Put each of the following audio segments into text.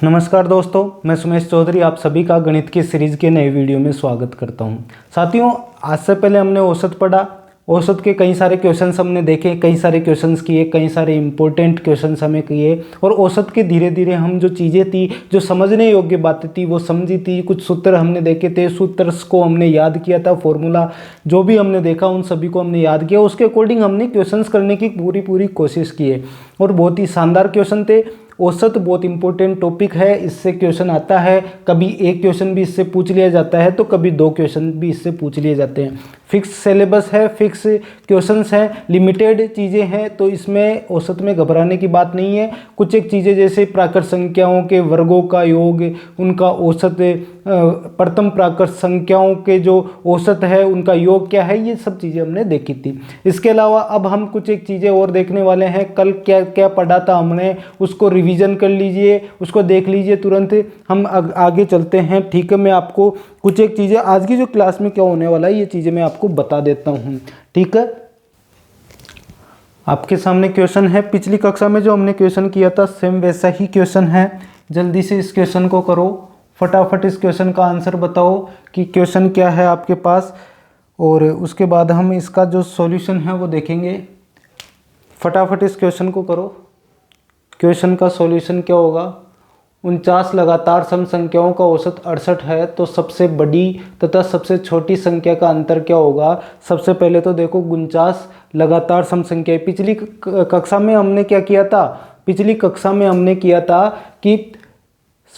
नमस्कार दोस्तों, मैं सुमेश चौधरी आप सभी का गणित की सीरीज़ के नए वीडियो में स्वागत करता हूं। साथियों, आज से पहले हमने औसत पढ़ा। औसत के कई सारे क्वेश्चंस हमने देखे, कई सारे क्वेश्चंस किए, कई सारे इंपॉर्टेंट क्वेश्चंस हमें किए और औसत के धीरे धीरे हम जो चीज़ें थी, जो समझने योग्य बातें थी वो समझी थी। कुछ सूत्र हमने देखे थे, सूत्र को हमने याद किया था, फॉर्मूला जो भी हमने देखा उन सभी को हमने याद किया। उसके अकॉर्डिंग हमने क्वेश्चंस करने की पूरी कोशिश की है और बहुत ही शानदार क्वेश्चन थे। औसत बहुत इंपॉर्टेंट टॉपिक है, इससे क्वेश्चन आता है। कभी एक क्वेश्चन भी इससे पूछ लिया जाता है तो कभी दो क्वेश्चन भी इससे पूछ लिए जाते हैं। फिक्स सिलेबस है, फिक्स क्वेश्चंस हैं, लिमिटेड चीज़ें हैं, तो इसमें औसत में घबराने की बात नहीं है। कुछ एक चीज़ें जैसे प्राकृत संख्याओं के वर्गों का योग, उनका औसत, प्रथम प्राकृत संख्याओं के जो औसत है उनका योग क्या है, ये सब चीज़ें हमने देखी थी। इसके अलावा अब हम कुछ एक चीज़ें और देखने वाले हैं। कल क्या क्या पढ़ा था हमने, उसको रिवीजन कर लीजिए, उसको देख लीजिए, तुरंत हम आगे चलते हैं। ठीक है, मैं आपको कुछ एक चीज़ें आज की जो क्लास में क्या होने वाला है ये चीज़ें मैं आपको बता देता हूँ। ठीक है, आपके सामने क्वेश्चन है। पिछली कक्षा में जो हमने क्वेश्चन किया था सेम वैसा ही क्वेश्चन है। जल्दी से इस क्वेश्चन को करो, फटाफट इस क्वेश्चन का आंसर बताओ कि क्वेश्चन क्या है आपके पास, और उसके बाद हम इसका जो सॉल्यूशन है वो देखेंगे। फटाफट इस क्वेश्चन को करो। क्वेश्चन का सॉल्यूशन क्या होगा? 49 लगातार सम संख्याओं का औसत 68 है, तो सबसे बड़ी तथा सबसे छोटी संख्या का अंतर क्या होगा? सबसे पहले तो देखो 49 लगातार सम संख्या। पिछली कक्षा में हमने क्या किया था? पिछली कक्षा में हमने किया था कि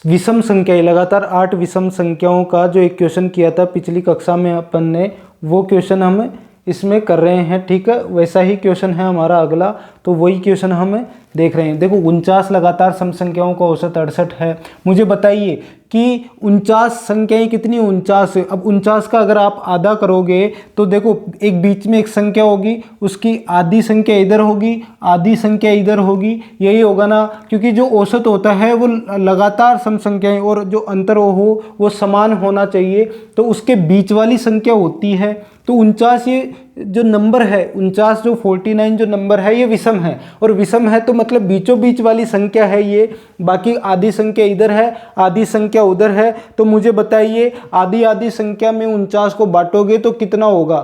विषम संख्याएं, लगातार 8 विषम संख्याओं का जो एक क्वेश्चन किया था पिछली कक्षा में अपन ने, वो क्वेश्चन हम इसमें कर रहे हैं। ठीक है, वैसा ही क्वेश्चन है हमारा अगला, तो वही क्वेश्चन हम देख रहे हैं। देखो 49 लगातार सम संख्याओं का औसत 68 है। मुझे बताइए कि 49 संख्याएं कितनी? 49। अब 49 का अगर आप आधा करोगे तो देखो एक बीच में एक संख्या होगी, उसकी आधी संख्या इधर होगी, आधी संख्या इधर होगी, यही होगा ना, क्योंकि जो औसत होता है वो लगातार सम संख्याएं और जो अंतर हो वो समान होना चाहिए, तो उसके बीच वाली संख्या होती है। तो 49 ये जो नंबर है, 49 जो 49 जो नंबर है ये विषम है, और विषम है तो मतलब बीचों बीच वाली संख्या है ये। बाकी आधी संख्या इधर है, आधी संख्या उधर है। तो मुझे बताइए आधी आधी संख्या में 49 को बांटोगे तो कितना होगा?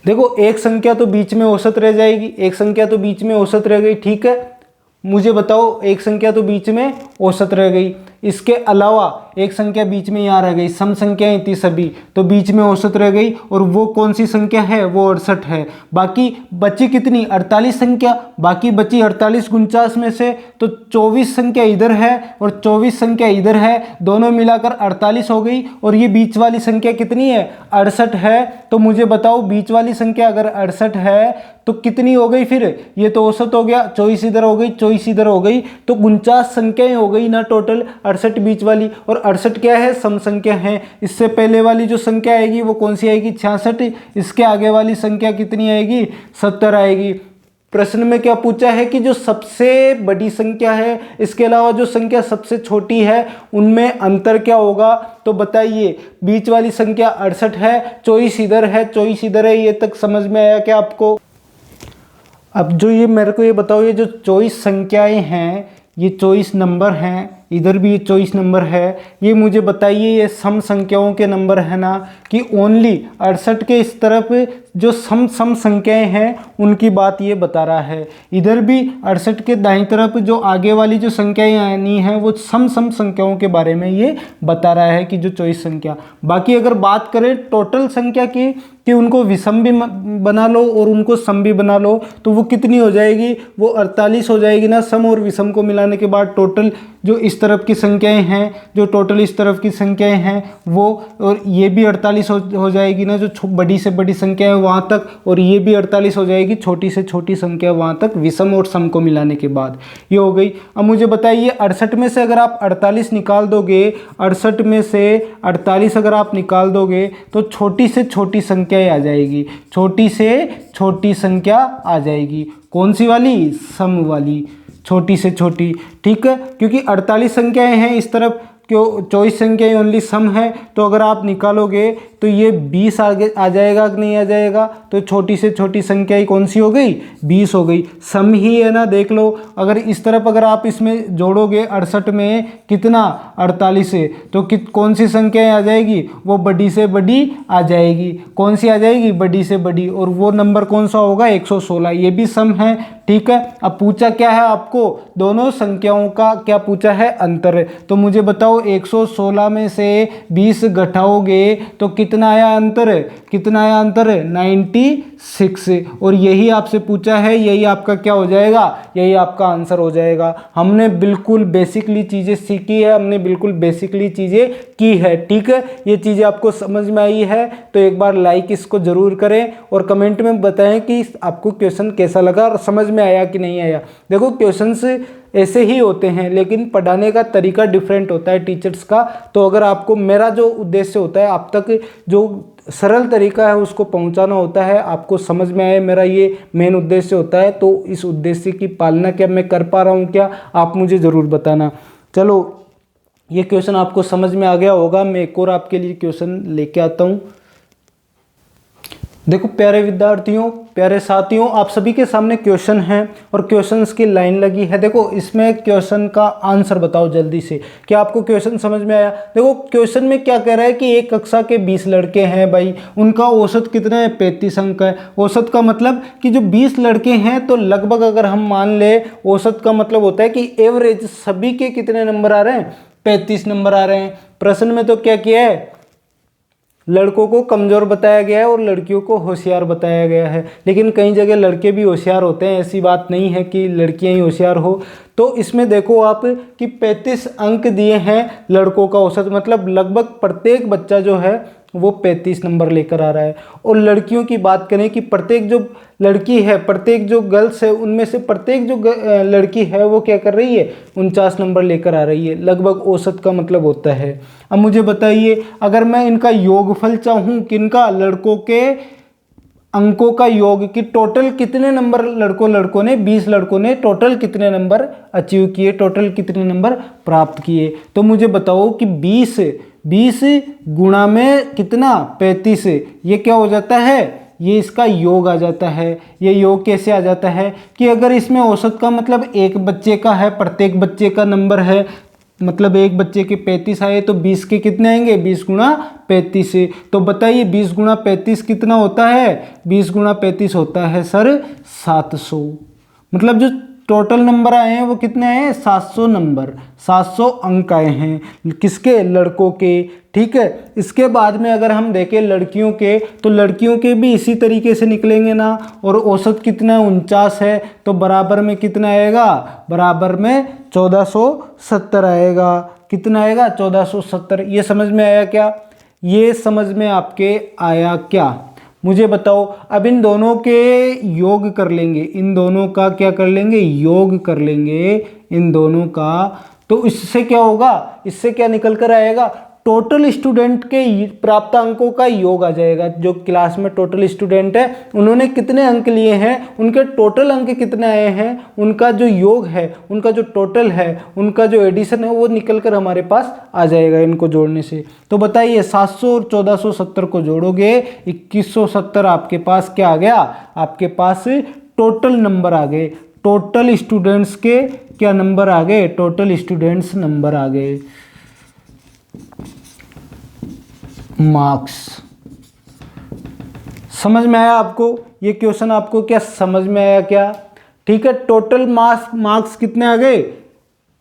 देखो एक संख्या तो बीच में औसत रह जाएगी, एक संख्या तो बीच में औसत रह गई। ठीक है, मुझे बताओ एक संख्या तो बीच में औसत रह गई, इसके अलावा एक संख्या बीच में यहाँ रह गई, सम संख्याएं थी सभी, तो बीच में औसत रह गई, और वो कौन सी संख्या है? वो 68 है। बाकी बची कितनी? 48 संख्या। बाकी बची 48 49 में से, तो 24 संख्या इधर है और 24 संख्या इधर है, दोनों मिलाकर 48 हो गई। और ये बीच वाली संख्या कितनी है? 68 है। तो मुझे बताओ बीच वाली संख्या अगर 68 है तो कितनी हो गई? फिर ये तो औसत हो गया, 24 इधर हो गई, 24 इधर हो गई, तो 49 संख्याएं हो गई ना टोटल, 68 बीच वाली, और 68 क्या है? सम संख्या है। इससे पहले वाली जो संख्या आएगी वो कौन सी आएगी? 66। इसके आगे वाली संख्या कितनी आएगी? 70 आएगी। प्रश्न में क्या पूछा है कि जो सबसे बड़ी संख्या है, इसके अलावा जो संख्या सबसे छोटी है, उनमें अंतर क्या होगा? तो बताइए, बीच वाली संख्या 68 है, 24 इधर है, 24 इधर है, ये तक समझ में आया क्या आपको? अब जो ये मेरे को ये बताओ, ये जो 24 संख्याएं हैं, ये 24 नंबर हैं, इधर भी ये 24 नंबर है, ये मुझे बताइए ये सम संख्याओं के नंबर है ना, कि ओनली 68 के इस तरफ जो सम संख्याएं हैं उनकी बात ये बता रहा है। इधर भी 68 के दाईं तरफ जो आगे वाली जो संख्याएं आनी है वो सम संख्याओं के बारे में ये बता रहा है कि जो 24 संख्या। बाकी अगर बात करें टोटल संख्या की, कि उनको विषम भी बना लो और उनको सम भी बना लो, तो वो कितनी हो जाएगी? वो 48 हो जाएगी ना। सम और विषम को मिलाने के बाद टोटल जो इस तरफ की संख्याएं हैं, जो टोटल इस तरफ की संख्याएं हैं वो, और ये भी 48 हो जाएगी ना, जो बड़ी से बड़ी संख्या है वहाँ तक, और ये भी 48 हो जाएगी, छोटी से छोटी संख्या वहाँ तक, विषम और सम को मिलाने के बाद ये हो गई। अब मुझे बताइए 68 में से अगर आप 48 निकाल दोगे, 68 में से 48 अगर आप निकाल दोगे तो छोटी से छोटी संख्या आ जाएगी, छोटी से छोटी संख्या आ जाएगी। कौन सी वाली? सम वाली, छोटी से छोटी। ठीक है, क्योंकि 48 संख्याएं हैं इस तरफ, क्यों 24 संख्या ओनली सम है, तो अगर आप निकालोगे तो ये 20 आगे आ जाएगा कि नहीं आ जाएगा। तो छोटी से छोटी संख्या ही कौन सी हो गई, 20 हो गई। सम ही है ना, देख लो। अगर इस तरफ अगर आप इसमें जोड़ोगे 68 में कितना 48 है, तो कौन सी संख्या आ जाएगी, वो बड़ी से बड़ी आ जाएगी। कौन सी आ जाएगी, बड़ी से बड़ी। और वो नंबर कौन सा होगा, 116। ये भी सम है, ठीक है। अब पूछा क्या है आपको, दोनों संख्याओं का क्या पूछा है, अंतर है। तो मुझे बताओ 116 में से 20 घटाओगे तो कितना आया अंतर है, कितना आया अंतर है, 96। और यही आपसे पूछा है, यही आपका क्या हो जाएगा, यही आपका आंसर हो जाएगा। हमने बिल्कुल बेसिकली चीज़ें सीखी है, हमने बिल्कुल बेसिकली चीज़ें की है, ठीक है। ये चीज़ें आपको समझ में आई है तो एक बार लाइक इसको ज़रूर करें और कमेंट में बताएं कि आपको क्वेश्चन कैसा लगा और समझ में आया कि नहीं आया। देखो क्वेश्चंस ऐसे ही होते हैं, लेकिन पढ़ाने का तरीका डिफरेंट होता है टीचर्स का। तो अगर आपको, मेरा जो उद्देश्य होता है आप तक जो सरल तरीका है उसको पहुंचाना होता है, आपको समझ में आए, मेरा ये मेन उद्देश्य होता है। तो इस उद्देश्य की पालना क्या मैं कर पा रहा हूँ क्या, आप मुझे ज़रूर बताना। चलो, ये क्वेश्चन आपको समझ में आ गया होगा। मैं एक और आपके लिए क्वेश्चन लेके आता हूँ। देखो प्यारे विद्यार्थियों, प्यारे साथियों, आप सभी के सामने क्वेश्चन है और क्वेश्चंस की लाइन लगी है। देखो इसमें क्वेश्चन का आंसर बताओ जल्दी से, क्या आपको क्वेश्चन समझ में आया। देखो क्वेश्चन में क्या कह रहा है कि एक कक्षा के 20 लड़के हैं भाई, उनका औसत कितना है, 35 अंक है। औसत का मतलब कि जो 20 लड़के हैं तो लगभग अगर हम मान ले, औसत का मतलब होता है कि एवरेज सभी के कितने नंबर आ रहे हैं, 35 नंबर आ रहे हैं। प्रश्न में तो क्या किया है, लड़कों को कमज़ोर बताया गया है और लड़कियों को होशियार बताया गया है। लेकिन कई जगह लड़के भी होशियार होते हैं, ऐसी बात नहीं है कि लड़कियां ही होशियार हो। तो इसमें देखो आप कि 35 अंक दिए हैं लड़कों का औसत, मतलब लगभग प्रत्येक बच्चा जो है वो 35 नंबर लेकर आ रहा है। और लड़कियों की बात करें कि प्रत्येक जो लड़की है, प्रत्येक जो गर्ल्स है, उनमें से प्रत्येक जो लड़की है वो क्या कर रही है, 49 नंबर लेकर आ रही है। लगभग औसत का मतलब होता है। अब मुझे बताइए, अगर मैं इनका योगफल चाहूँ, किनका, लड़कों के अंकों का योग, कि टोटल कितने नंबर लड़कों ने 20 लड़कों ने टोटल कितने नंबर अचीव किए, टोटल कितने नंबर प्राप्त किए। तो मुझे बताओ कि 20 गुणा में कितना, 35, ये क्या हो जाता है, ये इसका योग आ जाता है। ये योग कैसे आ जाता है कि अगर इसमें औसत का मतलब एक बच्चे का है, प्रत्येक बच्चे का नंबर है, मतलब एक बच्चे के 35 आए तो 20 के कितने आएंगे, 20 गुणा 35 से। तो बताइए 20 गुणा 35 कितना होता है, 20 गुणा 35 होता है सर 700। मतलब जो टोटल नंबर आए हैं वो कितने आए हैं, 700 नंबर, 700 अंक आए हैं किसके, लड़कों के, ठीक है। इसके बाद में अगर हम देखें लड़कियों के, तो लड़कियों के भी इसी तरीके से निकलेंगे ना। और औसत कितना 49 है, तो बराबर में कितना आएगा, बराबर में 1470 आएगा। कितना आएगा, 1470। ये समझ में आया क्या, ये समझ में आपके आया क्या, मुझे बताओ। अब इन दोनों के योग कर लेंगे, इन दोनों का क्या कर लेंगे, योग कर लेंगे इन दोनों का। तो इससे क्या होगा, इससे क्या निकल कर आएगा, टोटल स्टूडेंट के प्राप्त अंकों का योग आ जाएगा। जो क्लास में टोटल स्टूडेंट है उन्होंने कितने अंक लिए हैं, उनके टोटल अंक कितने आए हैं, उनका जो योग है, उनका जो टोटल है, उनका जो एडिशन है वो निकल कर हमारे पास आ जाएगा इनको जोड़ने से। तो बताइए 700 और 1470 को जोड़ोगे 2170, आपके पास क्या आ गया, आपके पास टोटल नंबर आ गए। टोटल स्टूडेंट्स के क्या नंबर आ गए, टोटल स्टूडेंट्स नंबर आ गए, मार्क्स। समझ में आया आपको, ये क्वेश्चन आपको क्या समझ में आया क्या, ठीक है। टोटल मार्क्स कितने आ गए,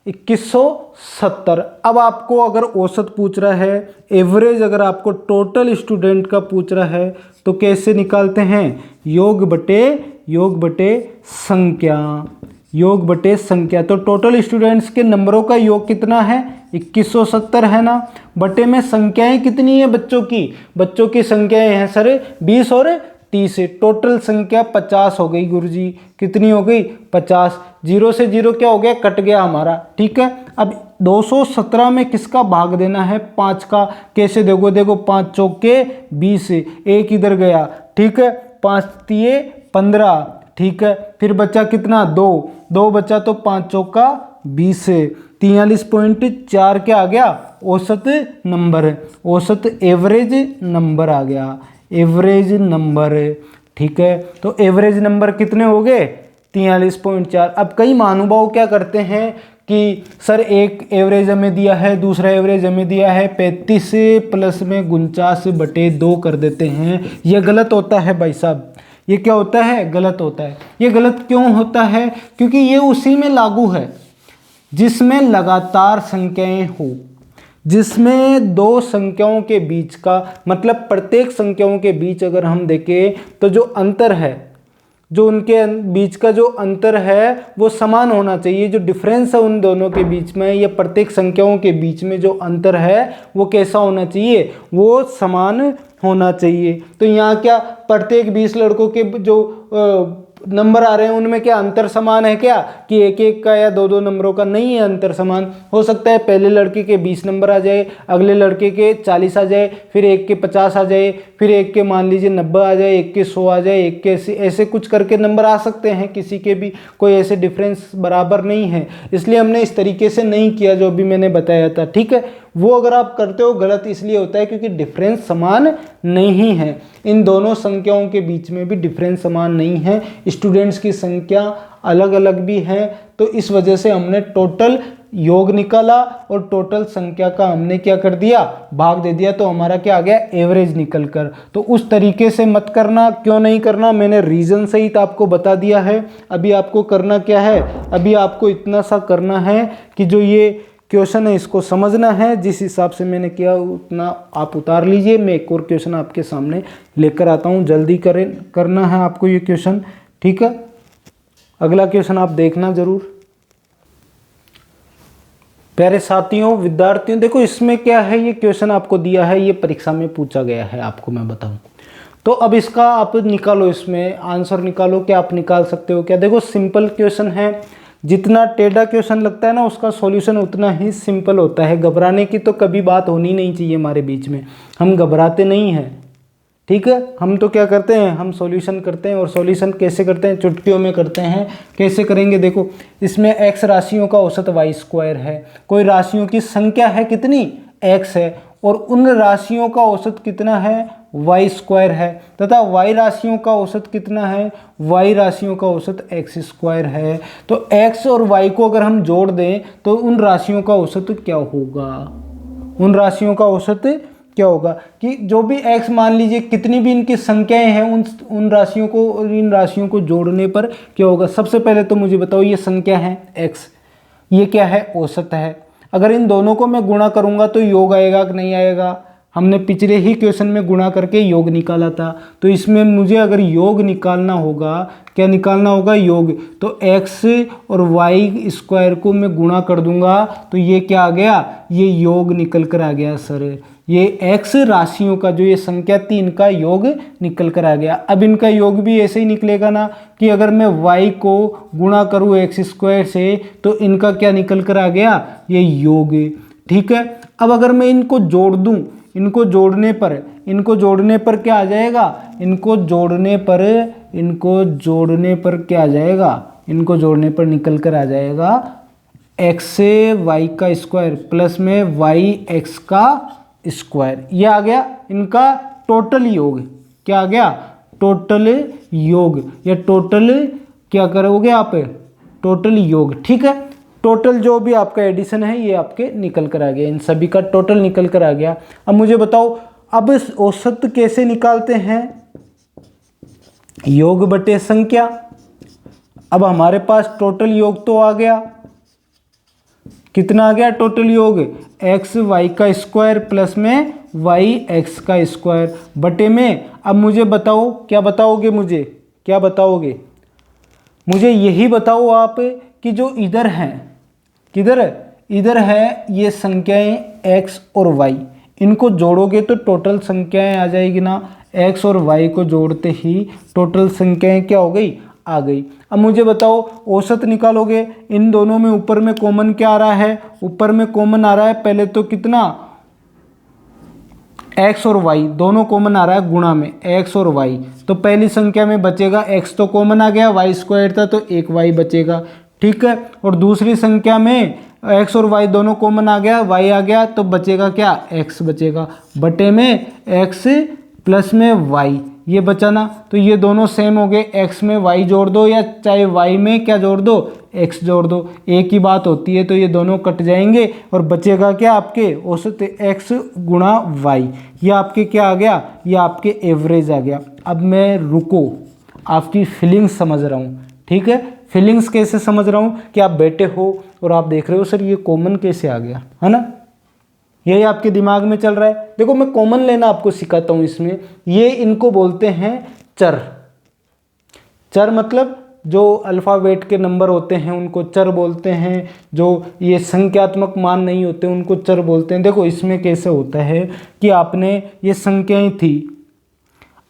2170। अब आपको अगर औसत पूछ रहा है, एवरेज अगर आपको टोटल स्टूडेंट का पूछ रहा है, तो कैसे निकालते हैं, योग बटे संख्या, योग बटे संख्या। तो टोटल स्टूडेंट्स के नंबरों का योग कितना है, 2170 है ना, बटे में संख्याएं कितनी है बच्चों की संख्याएं हैं सर 20 और 30। टोटल संख्या 50 हो गई गुरुजी, कितनी हो गई, 50। 0 से 0 क्या हो गया, कट गया हमारा, ठीक है। अब 217 में किसका भाग देना है, 5 का। कैसे देखो 5 चौके 20, एक इधर गया, ठीक है, 5 तिये 15, ठीक है। फिर बचा कितना, 2 बचा, तो 5 चौका 20, 43.4 क्या आ गया, औसत नंबर है, औसत एवरेज नंबर आ गया, एवरेज नंबर। ठीक है, तो एवरेज नंबर कितने हो गए, 43.4। अब कई महानुभाव क्या करते हैं कि सर एक एवरेज हमें दिया है, दूसरा एवरेज हमें दिया है 35 प्लस में 49/2 कर देते हैं। यह गलत होता है भाई साहब, ये क्या होता है, गलत होता है। ये गलत क्यों होता है, क्योंकि ये उसी में लागू है जिसमें लगातार संख्याएं हो, जिसमें दो संख्याओं के बीच का मतलब प्रत्येक संख्याओं के बीच अगर हम देखें तो जो अंतर है, जो उनके बीच का जो अंतर है वो समान होना चाहिए। जो डिफरेंस है उन दोनों के बीच में या प्रत्येक संख्याओं के बीच में जो अंतर है वो कैसा होना चाहिए, वो समान होना चाहिए। तो यहाँ क्या प्रत्येक 20 लड़कों के जो नंबर आ रहे हैं उनमें क्या अंतर समान है क्या, कि एक एक का या दो दो नंबरों का नहीं है अंतर समान। हो सकता है पहले लड़के के 20 नंबर आ जाए, अगले लड़के के 40 आ जाए, फिर एक के 50 आ जाए, फिर एक के मान लीजिए 90 आ जाए, एक के 100 आ जाए, एक के ऐसे कुछ करके नंबर आ सकते हैं। किसी के भी कोई ऐसे डिफरेंस बराबर नहीं है, इसलिए हमने इस तरीके से नहीं किया जो अभी मैंने बताया था। ठीक है, वो अगर आप करते हो गलत इसलिए होता है क्योंकि डिफरेंस समान नहीं है। इन दोनों संख्याओं के बीच में भी डिफरेंस समान नहीं है, स्टूडेंट्स की संख्या अलग अलग भी है। तो इस वजह से हमने टोटल योग निकाला और टोटल संख्या का हमने क्या कर दिया, भाग दे दिया, तो हमारा क्या आ गया, एवरेज निकल कर। तो उस तरीके से मत करना। क्यों नहीं करना, मैंने रीजन सहित आपको बता दिया है। अभी आपको करना क्या है, अभी आपको इतना सा करना है कि जो ये क्वेश्चन है इसको समझना है, जिस हिसाब से मैंने किया उतना आप उतार लीजिए। मैं एक और क्वेश्चन आपके सामने लेकर आता हूँ, जल्दी करना है आपको ये क्वेश्चन। ठीक है, अगला क्वेश्चन आप देखना जरूर। प्यारे साथियों, विद्यार्थियों, देखो इसमें क्या है, ये क्वेश्चन आपको दिया है, ये परीक्षा में पूछा गया है, आपको मैं बताऊं। तो अब इसका आप निकालो, इसमें आंसर निकालो। क्या आप निकाल सकते हो क्या? देखो सिंपल क्वेश्चन है, जितना टेढ़ा क्वेश्चन लगता है ना उसका सॉल्यूशन उतना ही सिंपल होता है। घबराने की तो कभी बात होनी नहीं चाहिए हमारे बीच में, हम घबराते नहीं हैं। ठीक है, हम तो क्या करते हैं, हम सॉल्यूशन करते हैं। और सॉल्यूशन कैसे करते हैं, चुटकियों में करते हैं। कैसे करेंगे, देखो इसमें x राशियों का औसत y² है, कोई राशियों की संख्या है कितनी, x है, और उन राशियों का औसत कितना है, y² है, तथा y राशियों का औसत कितना है, y राशियों का औसत x² है। तो x और y को अगर हम जोड़ दें तो उन राशियों का औसत क्या होगा, उन राशियों का औसत क्या होगा, कि जो भी x मान लीजिए कितनी भी इनकी संख्याएं हैं उन राशियों को और इन राशियों को जोड़ने पर क्या होगा। सबसे पहले तो मुझे बताओ, ये संख्या है x, ये क्या है, औसत है। अगर इन दोनों को मैं गुणा करूंगा तो योग आएगा कि नहीं आएगा, हमने पिछले ही क्वेश्चन में गुणा करके योग निकाला था। तो इसमें मुझे अगर योग निकालना होगा, क्या निकालना होगा, योग, तो x और y² को मैं गुणा कर दूंगा तो ये क्या आ गया, ये योग निकल कर आ गया सर। ये x राशियों का जो ये संख्या थी इनका योग निकल कर आ गया। अब इनका योग भी ऐसे ही निकलेगा ना, कि अगर मैं y को गुणा करूँ x² से तो इनका क्या निकल कर आ गया, ये योग। ठीक है, अब अगर मैं इनको जोड़ दूं, इनको जोड़ने पर क्या आ जाएगा, इनको जोड़ने पर क्या आ जाएगा, इनको जोड़ने पर निकल कर आ जाएगा x से y² प्लस में yx का स्क्वायर। ये आ गया इनका टोटल योग। क्या आ गया, टोटल योग, या टोटल क्या करोगे आप, टोटल योग। ठीक है, टोटल जो भी आपका एडिशन है ये आपके निकल कर आ गया, इन सभी का टोटल निकल कर आ गया। अब मुझे बताओ, अब इस औसत कैसे निकालते हैं, योग बटे संख्या। अब हमारे पास टोटल योग तो आ गया, कितना आ गया टोटल योग, xy² प्लस में yx² बटे में। अब मुझे बताओ, क्या बताओगे, मुझे क्या बताओगे, मुझे यही बताओ आप कि जो इधर हैं, किधर है, इधर है ये संख्याएं x और y, इनको जोड़ोगे तो टोटल संख्याएं आ जाएगी ना। x और y को जोड़ते ही टोटल संख्याएं क्या हो गई, आ गई। अब मुझे बताओ औसत निकालोगे, इन दोनों में ऊपर में कॉमन क्या आ रहा है, ऊपर में कॉमन आ रहा है पहले तो कितना, x और y दोनों कॉमन आ रहा है गुणा में, x और y। तो पहली संख्या में बचेगा x तो कॉमन आ गया, y² था तो एक y बचेगा। ठीक है। और दूसरी संख्या में x और y दोनों कॉमन आ गया, y आ गया, तो बचेगा क्या, x बचेगा, बटे में x प्लस में y, ये बचा ना। तो ये दोनों सेम हो गए, x में y जोड़ दो या चाहे y में क्या जोड़ दो, x जोड़ दो, एक ही बात होती है। तो ये दोनों कट जाएंगे और बचेगा क्या आपके औसत x गुणा y, ये आपके क्या आ गया, ये आपके एवरेज आ गया। अब मैं रुको, आपकी फीलिंग्स समझ रहा हूँ, ठीक है। फीलिंग्स कैसे समझ रहा हूँ कि आप बैठे हो और आप देख रहे हो सर ये कॉमन कैसे आ गया, है ना, यही आपके दिमाग में चल रहा है। देखो मैं कॉमन लेना आपको सिखाता हूँ इसमें। ये इनको बोलते हैं चर। चर मतलब जो अल्फ़ाबेट के नंबर होते हैं उनको चर बोलते हैं, जो ये संख्यात्मक मान नहीं होते उनको चर बोलते हैं। देखो इसमें कैसे होता है कि आपने ये संख्याएं थी,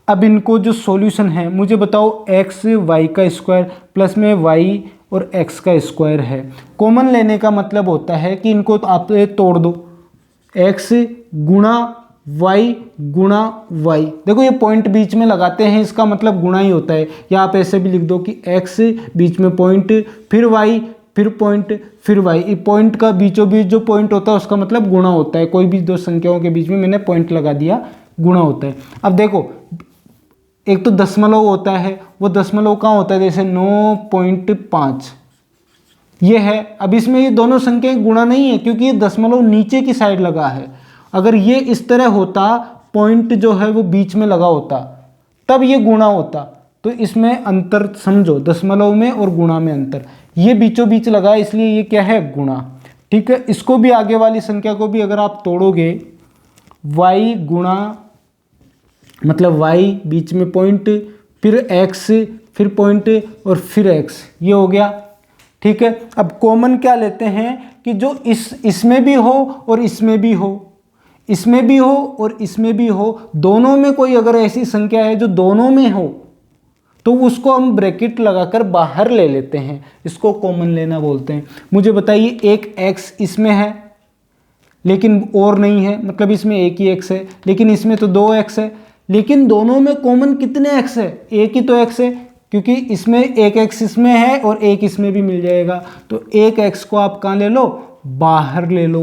अब इनको जो सॉल्यूशन है मुझे बताओ, x y का स्क्वायर प्लस में y और x का स्क्वायर है। कॉमन लेने का मतलब होता है कि इनको तो आप तोड़ दो, x गुणा y गुणा y, देखो ये पॉइंट बीच में लगाते हैं, इसका मतलब गुणा ही होता है। या आप ऐसे भी लिख दो कि x बीच में पॉइंट, फिर y, फिर पॉइंट, फिर y, ये पॉइंट का बीचों बीच जो पॉइंट होता है उसका मतलब गुणा होता है। कोई भी दो संख्याओं के बीच में मैंने पॉइंट लगा दिया, गुणा होता है। अब देखो एक तो दशमलव होता है, वो दशमलव कहाँ होता है, जैसे 9.5 ये है। अब इसमें ये दोनों संख्याएं गुणा नहीं है क्योंकि ये दशमलव नीचे की साइड लगा है। अगर ये इस तरह होता, पॉइंट जो है वो बीच में लगा होता, तब ये गुणा होता। तो इसमें अंतर समझो, दशमलव में और गुणा में अंतर, ये बीचों बीच लगा है इसलिए ये क्या है, गुणा, ठीक है। इसको भी आगे वाली संख्या को भी अगर आप तोड़ोगे, y गुणा मतलब y बीच में पॉइंट, फिर x, फिर पॉइंट और फिर x, ये हो गया, ठीक है। अब कॉमन क्या लेते हैं कि जो इसमें भी हो और इसमें भी हो, इसमें भी हो और इसमें भी हो, दोनों में कोई अगर ऐसी संख्या है जो दोनों में हो तो उसको हम ब्रैकेट लगाकर बाहर ले लेते हैं, इसको कॉमन लेना बोलते हैं। मुझे बताइए, एक x इसमें है लेकिन और नहीं है, मतलब इसमें एक ही x है, लेकिन इसमें तो 2x है, लेकिन दोनों में कॉमन कितने x है, एक ही तो x है, क्योंकि इसमें एक x इसमें है और एक इसमें भी मिल जाएगा। तो एक x को आप कहाँ ले लो, बाहर ले लो,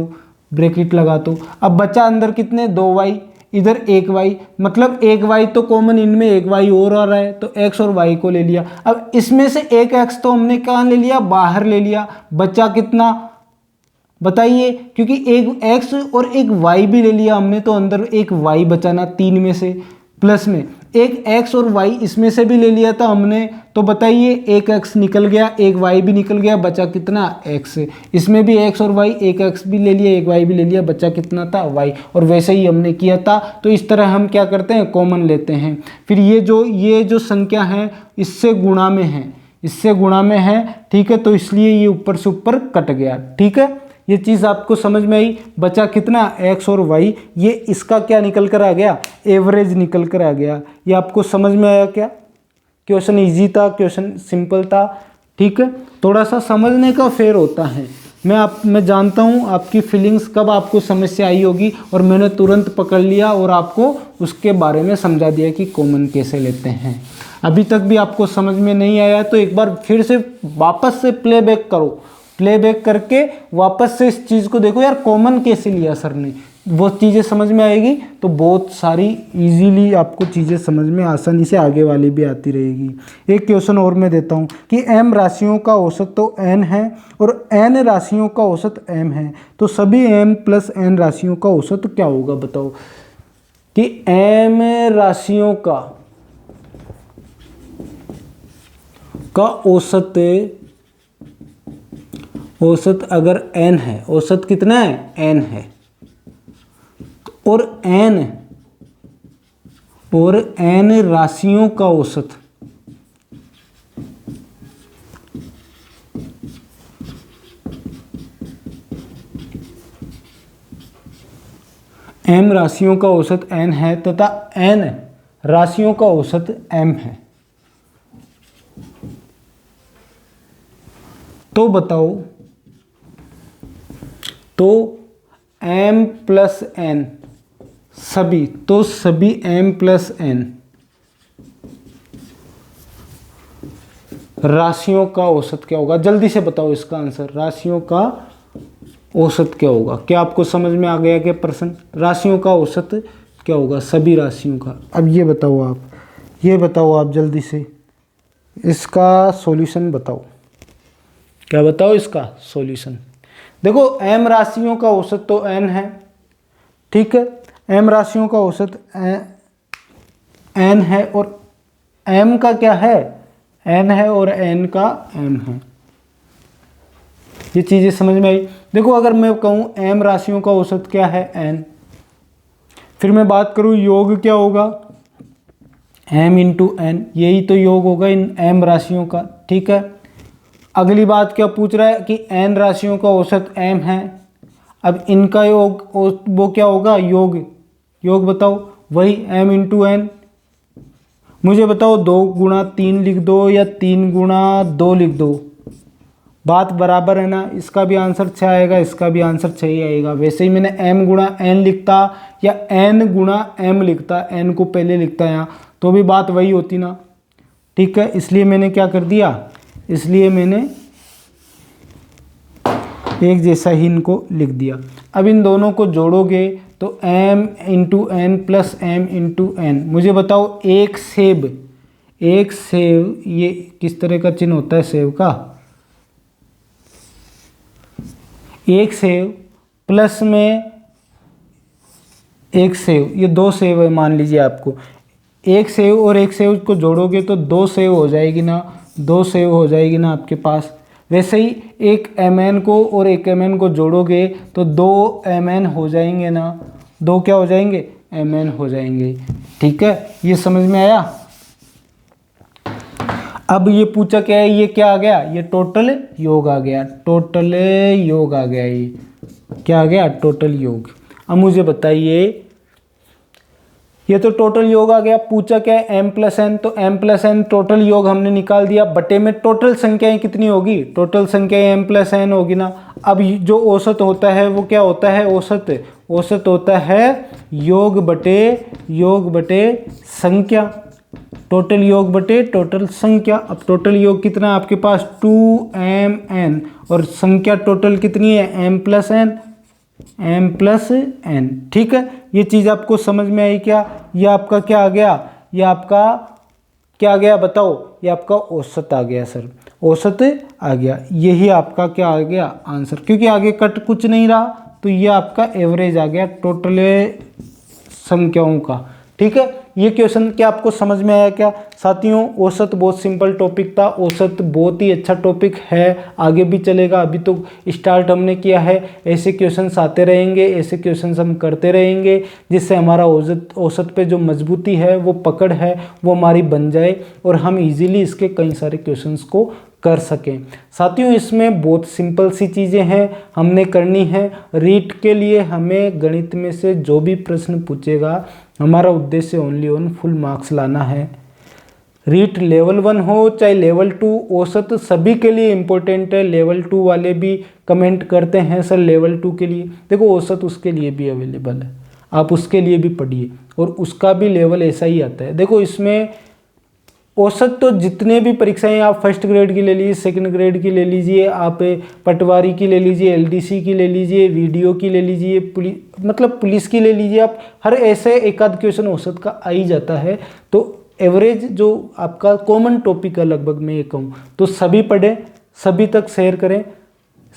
ब्रैकेट लगा दो। अब बचा अंदर कितने, 2y, इधर 1y, मतलब 1y तो कॉमन, इनमें 1y और आ रहा है तो x और y को ले लिया। अब इसमें से एक x तो हमने कहाँ ले लिया, बाहर ले लिया, बचा कितना बताइए, क्योंकि एक x और एक y भी ले लिया हमने तो अंदर एक y बचाना, 3 में से, प्लस में एक x और y इसमें से भी ले लिया था हमने, तो बताइए एक x निकल गया, एक y भी निकल गया, बचा कितना, x। इसमें भी x और y, एक x भी ले लिया, एक y भी ले लिया, बचा कितना था, y। और वैसे ही हमने किया था। तो इस तरह हम क्या करते हैं, कॉमन लेते हैं। फिर ये जो संख्या है इससे गुणा में है, इससे गुणा में है, ठीक है, तो इसलिए ये ऊपर से ऊपर कट गया, ठीक है। ये चीज़ आपको समझ में आई। बचा कितना, x और y, ये इसका क्या निकल कर आ गया, एवरेज निकल कर आ गया। ये आपको समझ में आया क्या, क्वेश्चन इजी था, क्वेश्चन सिंपल था, ठीक है। थोड़ा सा समझने का फेर होता है। मैं जानता हूँ आपकी फीलिंग्स कब आपको समस्या आई होगी और मैंने तुरंत पकड़ लिया और आपको उसके बारे में समझा दिया कि कॉमन कैसे लेते हैं। अभी तक भी आपको समझ में नहीं आया तो एक बार फिर से वापस से प्लेबैक करो, प्लेबैक करके वापस से इस चीज़ को देखो, यार कॉमन कैसे लिया सर ने, वो चीज़ें समझ में आएगी तो बहुत सारी इजीली आपको चीज़ें समझ में आसानी से आगे वाली भी आती रहेगी। एक क्वेश्चन और मैं देता हूँ कि m राशियों का औसत तो n है और n राशियों का औसत m है, तो सभी m प्लस n राशियों का औसत क्या होगा बताओ। कि m राशियों का औसत अगर n है, औसत कितना है, n है, और n राशियों का औसत m राशियों का औसत n है तथा n राशियों का औसत m है, तो बताओ, तो m प्लस n सभी m प्लस n राशियों का औसत क्या होगा? जल्दी से बताओ इसका आंसर। राशियों का औसत क्या होगा? क्या आपको समझ में आ गया कि प्रश्न राशियों का औसत क्या होगा? सभी राशियों का। अब ये बताओ आप जल्दी से इसका सॉल्यूशन बताओ। क्या बताओ इसका सॉल्यूशन? देखो m राशियों का औसत तो n है, ठीक है। m राशियों का औसत n है और m का क्या है? n है और n का m है। ये चीजें समझ में आई? देखो अगर मैं कहूँ m राशियों का औसत क्या है? n। फिर मैं बात करूँ योग क्या होगा? m into n। यही तो योग होगा इन m राशियों का, ठीक है। अगली बात क्या पूछ रहा है कि n राशियों का औसत m है। अब इनका योग वो क्या होगा? योग बताओ। वही m इंटू n। मुझे बताओ 2 गुणा 3 लिख दो या 3 गुणा 2 लिख दो, बात बराबर है ना? इसका भी आंसर 6 आएगा, इसका भी आंसर 6 ही आएगा। वैसे ही मैंने m गुणा n लिखता या n गुणा m लिखता, n को पहले लिखता यहाँ, तो भी बात वही होती ना, ठीक है। इसलिए मैंने क्या कर दिया? इसलिए मैंने एक जैसा ही इनको लिख दिया। अब इन दोनों को जोड़ोगे तो m into n plus m into n। मुझे बताओ एक सेब, ये किस तरह का चिन्ह होता है सेब का? एक सेब प्लस में एक सेब, ये 2 सेब है मान लीजिए आपको। एक सेब और एक सेब को जोड़ोगे तो 2 सेब हो जाएगी ना, 2 सेब हो जाएगी ना आपके पास। वैसे ही एक mn को और एक mn को जोड़ोगे तो 2 mn हो जाएंगे ना, 2 क्या हो जाएंगे? mn हो जाएंगे, ठीक है। ये समझ में आया? अब ये पूछा क्या है? ये क्या आ गया? ये टोटल योग आ गया, टोटल योग आ गया। ये क्या आ गया? टोटल योग। अब मुझे बताइए, ये तो टोटल योग आ गया। पूछा क्या है? m plus n। तो m प्लस n टोटल योग हमने निकाल दिया, बटे में टोटल संख्याएं कितनी होगी? टोटल संख्याएं m प्लस n होगी ना। अब जो औसत होता है वो क्या होता है? औसत होता है योग बटे संख्या, टोटल योग बटे टोटल संख्या। अब टोटल योग कितना है आपके पास? 2mn और संख्या टोटल कितनी है? m प्लस n, ठीक है। ये चीज़ आपको समझ में आई क्या? ये आपका क्या आ गया? ये आपका क्या आ गया बताओ? ये आपका औसत आ गया सर, औसत आ गया। यही आपका क्या आ गया? आंसर। क्योंकि आगे कट कुछ नहीं रहा तो ये आपका एवरेज आ गया टोटल संख्याओं का, ठीक है। ये क्वेश्चन क्या आपको समझ में आया क्या साथियों? औसत बहुत सिंपल टॉपिक था, औसत बहुत ही अच्छा टॉपिक है, आगे भी चलेगा। अभी तो स्टार्ट हमने किया है, ऐसे क्वेश्चंस आते रहेंगे, ऐसे क्वेश्चंस हम करते रहेंगे, जिससे हमारा औसत पे जो मजबूती है, वो पकड़ है, वो हमारी बन जाए और हम इजीली इसके कई सारे क्वेश्चंस को कर सकें। साथियों इसमें बहुत सिंपल सी चीज़ें हैं हमने करनी है। रीट के लिए हमें गणित में से जो भी प्रश्न पूछेगा, हमारा उद्देश्य ओनली ऑन फुल मार्क्स लाना है। रीट लेवल 1 हो चाहे लेवल 2, औसत सभी के लिए इम्पोर्टेंट है। लेवल 2 वाले भी कमेंट करते हैं सर लेवल 2 के लिए, देखो औसत उसके लिए भी अवेलेबल है, आप उसके लिए भी पढ़िए और उसका भी लेवल ऐसा ही आता है। देखो इसमें औसत तो जितने भी परीक्षाएं आप फर्स्ट ग्रेड की ले लीजिए, सेकंड ग्रेड की ले लीजिए, आप पटवारी की ले लीजिए, एलडीसी की ले लीजिए, वीडियो की ले लीजिए, पुलिस की ले लीजिए, आप हर ऐसे एक आध क्वेश्चन औसत का आ ही जाता है। तो एवरेज जो आपका कॉमन टॉपिक है लगभग मैं ये कहूँ तो सभी पढ़ें, सभी तक शेयर करें।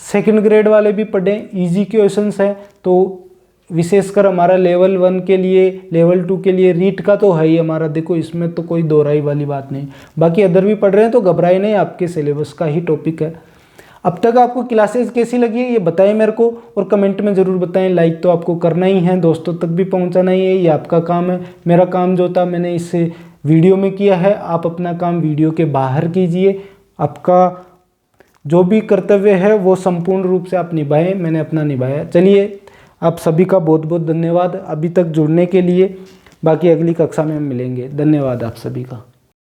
सेकंड ग्रेड वाले भी पढ़ें, ईजी क्वेश्चंस है। तो विशेषकर हमारा लेवल 1 के लिए, लेवल 2 के लिए रीट का तो है ही हमारा, देखो इसमें तो कोई दोहराई वाली बात नहीं। बाकी अदर भी पढ़ रहे हैं तो घबराए नहीं, आपके सिलेबस का ही टॉपिक है। अब तक आपको क्लासेस कैसी लगी ये बताएं मेरे को और कमेंट में ज़रूर बताएं। लाइक तो आपको करना ही है, दोस्तों तक भी पहुंचाना ही है, ये आपका काम है। मेरा काम जो था मैंने इस वीडियो में किया है, आप अपना काम वीडियो के बाहर कीजिए। आपका जो भी कर्तव्य है वो संपूर्ण रूप से आप निभाएं, मैंने अपना निभाया। चलिए आप सभी का बहुत बहुत धन्यवाद अभी तक जुड़ने के लिए। बाकी अगली कक्षा में हम मिलेंगे। धन्यवाद आप सभी का।